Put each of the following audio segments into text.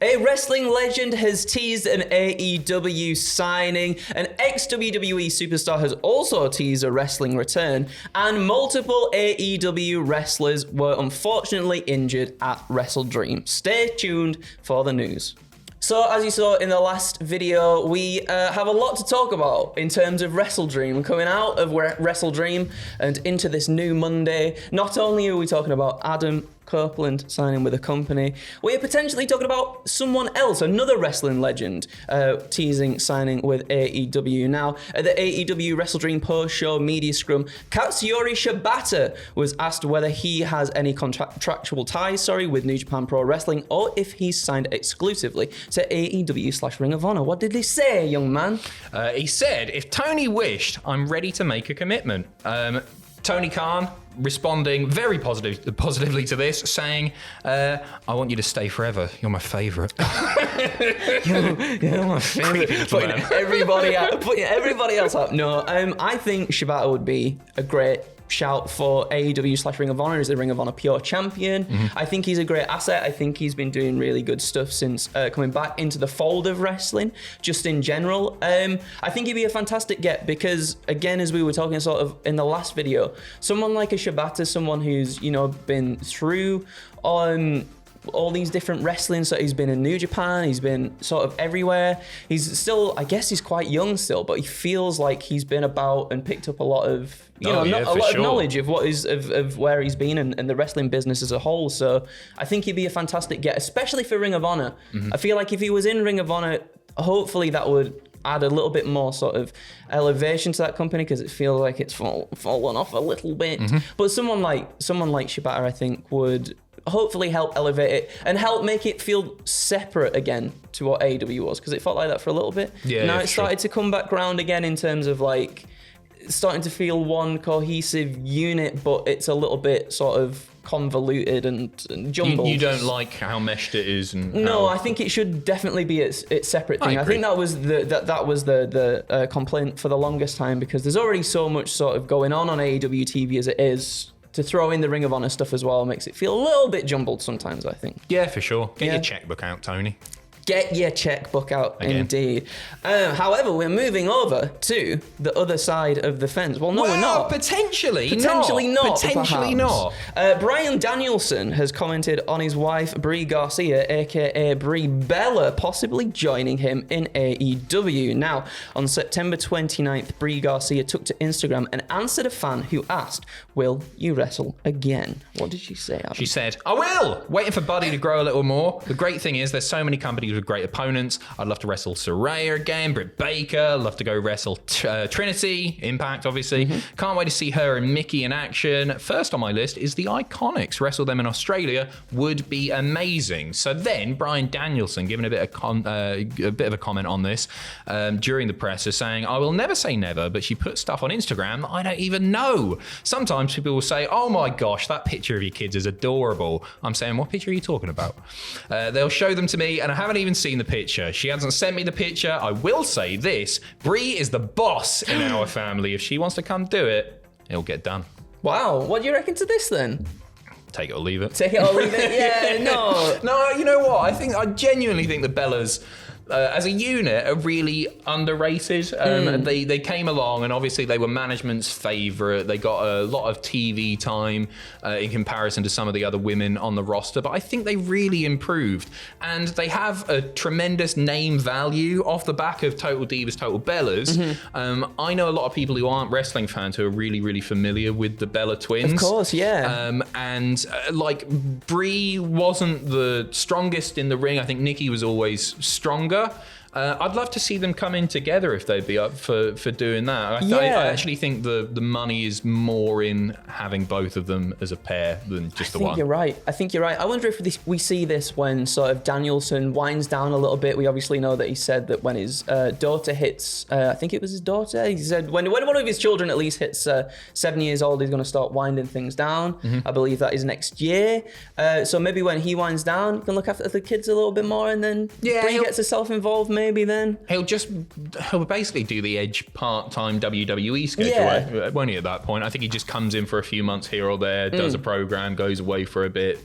A wrestling legend has teased an AEW signing. An ex-WWE superstar has also teased a wrestling return. And multiple AEW wrestlers were unfortunately injured at WrestleDream. Stay tuned for the news. So, as you saw in the last video, we have a lot to talk about in terms of WrestleDream. Coming out of WrestleDream and into this new Monday, not only are we talking about Adam Copeland signing with a company, we are potentially talking about someone else, another wrestling legend, teasing signing with AEW. Now, at the AEW WrestleDream post-show media scrum, Katsuyori Shibata was asked whether he has any contractual ties, with New Japan Pro Wrestling, or if he's signed exclusively to AEW/Ring of Honor. What did he say, young man? He said, if Tony wished, I'm ready to make a commitment. Tony Khan responding very positively to this, saying, I want you to stay forever. You're my favourite. You're my favourite. Putting everybody else up. No, I think Shibata would be a great shout for AEW/Ring of Honor as the Ring of Honor Pure Champion. I think he's a great asset. I think he's been doing really good stuff since coming back into the fold of wrestling, just in general. I think he'd be a fantastic get because, again, as we were talking sort of in the last video, someone like a Shibata, someone who's, been through all these different wrestling. So he's been in New Japan, he's been sort of everywhere. He's still, I guess he's quite young still, but he feels like he's been about and picked up a lot of, of knowledge of what is of where he's been and the wrestling business as a whole. So I think he'd be a fantastic get, especially for Ring of Honor. I feel like if he was in Ring of Honor, hopefully that would add a little bit more sort of elevation to that company because it feels like it's fallen off a little bit. But someone like Shibata, I think, would hopefully help elevate it and help make it feel separate again to what AEW was, because it felt like that for a little bit. Now it started to come back round again in terms of like starting to feel one cohesive unit, but it's a little bit sort of convoluted and jumbled. You don't like how meshed it is? No, I think it should definitely be its separate thing. I think that was the complaint for the longest time, because there's already so much sort of going on AEW TV as it is. To throw in the Ring of Honor stuff as well makes it feel a little bit jumbled sometimes, I think. Yeah, for sure. Get your checkbook out, Tony. Get your checkbook out, indeed. However, we're moving over to the other side of the fence. Well, no, we're not. Potentially not. Bryan Danielson has commented on his wife, Brie Garcia, aka Brie Bella, possibly joining him in AEW. Now, on September 29th, Brie Garcia took to Instagram and answered a fan who asked, will you wrestle again? What did she say, Adam? She said, I will! Waiting for Buddy to grow a little more. The great thing is there's so many companies with great opponents. I'd love to wrestle Saraya again, Britt Baker, love to go wrestle Trinity, Impact obviously. Can't wait to see her and Mickey in action. First on my list is the Iconics. Wrestle them in Australia would be amazing. So then Bryan Danielson giving a bit of a comment on this during the presser, saying, I will never say never, but she put stuff on Instagram that I don't even know. Sometimes people will say, oh my gosh, that picture of your kids is adorable. I'm saying, what picture are you talking about? They'll show them to me and I haven't even seen the picture. She hasn't sent me the picture. I will say this, Brie is the boss in our family. If she wants to come do it, it'll get done. Wow, what do you reckon to this then? Take it or leave it. Take it or leave it? Yeah, no. No, you know what? I genuinely think the Bellas, as a unit, are really underrated. They came along and obviously they were management's favourite. They got a lot of TV time in comparison to some of the other women on the roster, but I think they really improved. And they have a tremendous name value off the back of Total Divas, Total Bellas. I know a lot of people who aren't wrestling fans who are really, really familiar with the Bella twins. Of course, yeah. Like, Brie wasn't the strongest in the ring. I think Nikki was always stronger. I'd love to see them come in together if they'd be up for doing that. I actually think the money is more in having both of them as a pair than just the one. I think you're right. I wonder if we see this when sort of Danielson winds down a little bit. We obviously know that he said that when his daughter hits, I think it was his daughter, he said when one of his children at least hits 7 years old, he's going to start winding things down. I believe that is next year. So maybe when he winds down, he can look after the kids a little bit more, and then Brie gets herself involved maybe then. He'll basically do the Edge part-time WWE schedule, won't he, at that point? I think he just comes in for a few months here or there, does a program, goes away for a bit,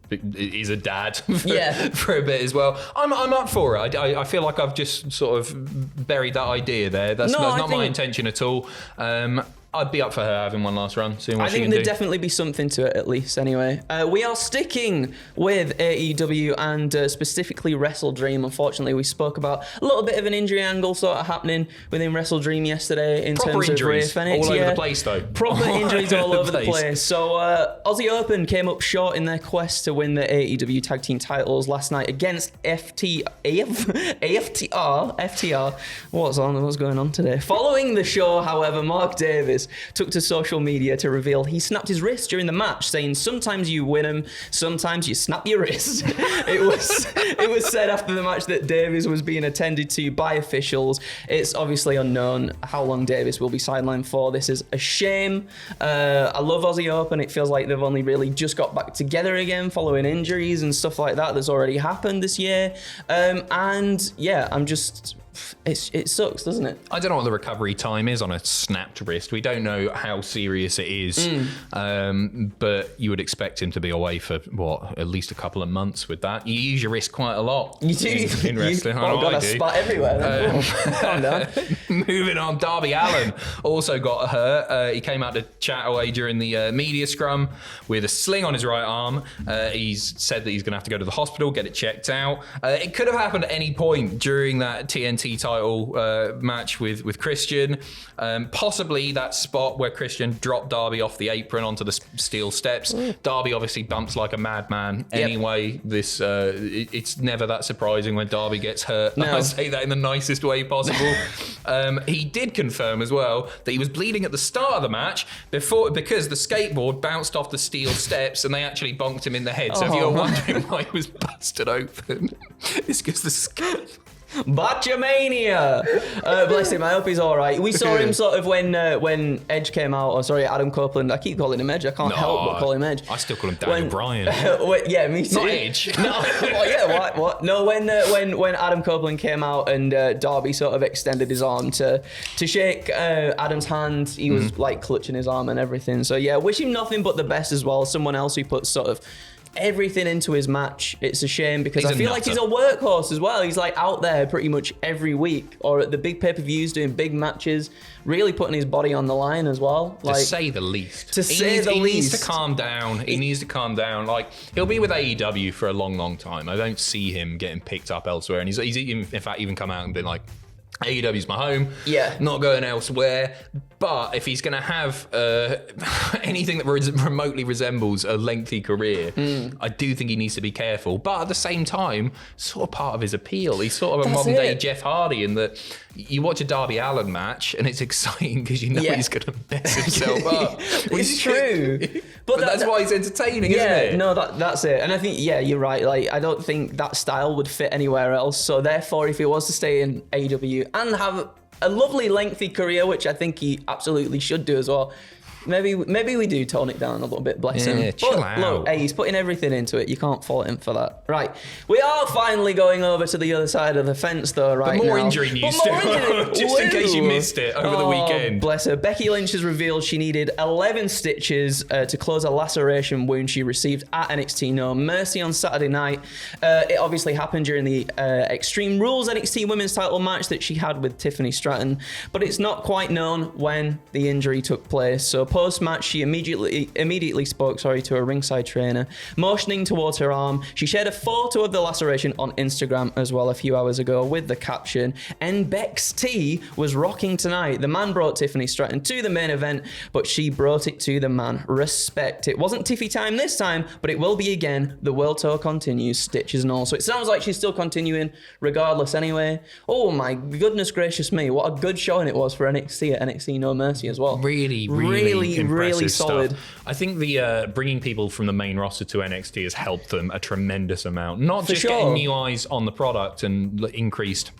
is a dad Yeah. for a bit as well. I'm up for it. I feel like I've just sort of buried that idea there. That's not my intention at all. I'd be up for her having one last run, seeing what she can do. I think there'd definitely be something to it, at least, anyway. We are sticking with AEW and specifically WrestleDream. Unfortunately, we spoke about a little bit of an injury angle sort of happening within WrestleDream yesterday in proper terms injuries, of Ray Fenix. all over the place, though. Proper injuries all over the place. So Aussie Open came up short in their quest to win the AEW Tag Team titles last night against FTR. What's going on today? Following the show, however, Mark Davis took to social media to reveal he snapped his wrist during the match, saying sometimes you win them, sometimes you snap your wrist. It was said after the match that Davis was being attended to by officials. It's obviously unknown how long Davis will be sidelined for. This is a shame. I love Aussie Open. It feels like they've only really just got back together again following injuries and stuff like that that's already happened this year. And yeah, it sucks, doesn't it? I don't know what the recovery time is on a snapped wrist. We don't know how serious it is, but you would expect him to be away for, at least a couple of months with that. You use your wrist quite a lot in wrestling. Got a spot everywhere. Calm down. Moving on, Darby Allin also got hurt. He came out to chat away during the media scrum with a sling on his right arm. He's said that he's going to have to go to the hospital, get it checked out. It could have happened at any point during that TNT title match with Christian. Possibly that spot where Christian dropped Darby off the apron onto the steel steps. Darby obviously bumps like a madman. Anyway, it's never that surprising when Darby gets hurt. No. I say that in the nicest way possible. He did confirm as well that he was bleeding at the start of the match because the skateboard bounced off the steel steps and they actually bonked him in the head. So if you're wondering why he was busted open, it's because the Botchamania! Bless him, I hope he's alright. We saw him sort of when Edge came out, Adam Copeland. I keep calling him Edge, I can't help but call him Edge. I still call him Daniel Bryan. Yeah, me too. Not Edge. No, what? No, when Adam Copeland came out and Darby sort of extended his arm to shake Adam's hand, he was like clutching his arm and everything. So yeah, wish him nothing but the best as well. Someone else who puts sort of everything into his match. It's a shame because I feel like he's a workhorse as well. He's like out there pretty much every week or at the big pay-per-views doing big matches, really putting his body on the line as well. To say the least. He needs to calm down. He needs to calm down. Like, he'll be with AEW for a long, long time. I don't see him getting picked up elsewhere. And he's in fact even come out and been like, AEW's my home. Yeah. Not going elsewhere. But if he's going to have anything that remotely resembles a lengthy career, I do think he needs to be careful. But at the same time, sort of part of his appeal. He's sort of a modern day Jeff Hardy in that you watch a Darby Allin match and it's exciting because you know he's going to mess himself up. It's true. But that's why he's entertaining, isn't it? No, that's it. And I think, you're right. Like, I don't think that style would fit anywhere else. So therefore, if he was to stay in AEW and have a lovely lengthy career, which I think he absolutely should do as well, maybe we do tone it down a little bit, bless him. Chill out. Look, hey, he's putting everything into it. You can't fault him for that. Right. We are finally going over to the other side of the fence, though, right now. More injury news, just in case you missed it over the weekend. Bless her. Becky Lynch has revealed she needed 11 stitches to close a laceration wound she received at NXT No Mercy on Saturday night. It obviously happened during the Extreme Rules NXT Women's title match that she had with Tiffany Stratton, but it's not quite known when the injury took place. So post-match, she immediately spoke to a ringside trainer, motioning towards her arm. She shared a photo of the laceration on Instagram as well a few hours ago with the caption, "And Bex T was rocking tonight. The man brought Tiffany Stratton to the main event, but she brought it to the man. Respect. It wasn't Tiffy time this time, but it will be again. The world tour continues, stitches and all." So it sounds like she's still continuing regardless anyway. Oh my goodness gracious me. What a good showing it was for NXT at NXT No Mercy as well. Really solid. I think the bringing people from the main roster to NXT has helped them a tremendous amount. Not just getting new eyes on the product and increased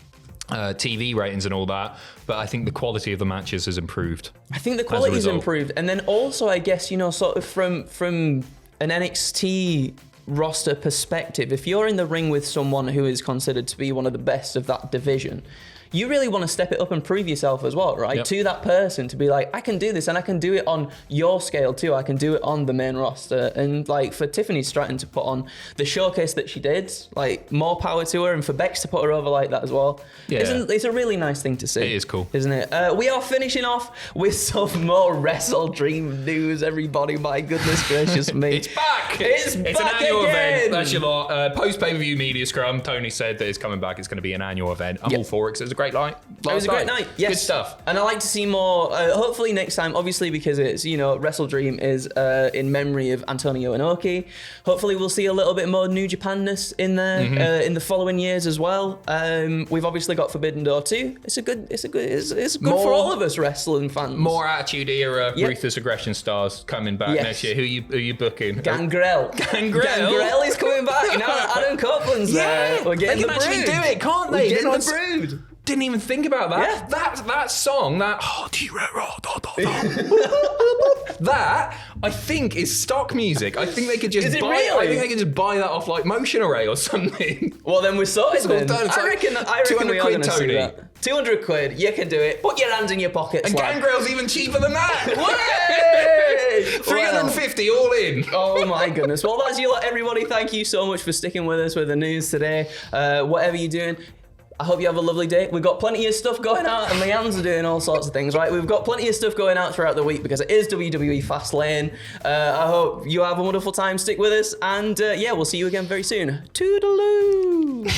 TV ratings and all that, but I think the quality of the matches has improved. I think the quality has improved. And then also, I guess, sort of from an NXT roster perspective, if you're in the ring with someone who is considered to be one of the best of that division, you really want to step it up and prove yourself as well, right? Yep. To that person, to be like, I can do this, and I can do it on your scale too. I can do it on the main roster. And like for Tiffany Stratton to put on the showcase that she did, like more power to her, and for Bex to put her over like that as well. Yeah. It's a really nice thing to see. It is cool. Isn't it? We are finishing off with some more WrestleDream news, everybody. My goodness gracious me. It's back! It's an back annual again! event. That's your lot. Post pay-per-view media scrum. Tony said that it's coming back. It's going to be an annual event. I'm all for it because it was a great night. It was a great night. Yes. Good stuff. And I like to see more, hopefully next time, obviously because it's, WrestleDream is in memory of Antonio Inoki. Hopefully we'll see a little bit more New Japan-ness in there in the following years as well. We've obviously got Forbidden Door too. It's good More, for all of us wrestling fans. More Attitude Era, Ruthless Aggression stars coming back next year. Who are you booking? Gangrel. Gangrel is coming back. Adam Copeland's there. We're getting they can actually do it, can't they? We're getting the Brood. Didn't even think about that. Yeah. That song, that that I think is stock music. I think they could just buy. Really? I think they could just buy that off like Motion Array or something. Well, then we're sorted. Then. Done. I reckon we are going to see that. 200 quid, you can do it. Put your hands in your pockets. And Gangrel's even cheaper than that. Way! 350 all in. Oh my goodness. Well, that's you lot, everybody. Thank you so much for sticking with us with the news today. Whatever you're doing, I hope you have a lovely day. We've got plenty of stuff going out, and Leanne's are doing all sorts of things, right? We've got plenty of stuff going out throughout the week because it is WWE Fastlane. I hope you have a wonderful time. Stick with us, and we'll see you again very soon. Toodaloo!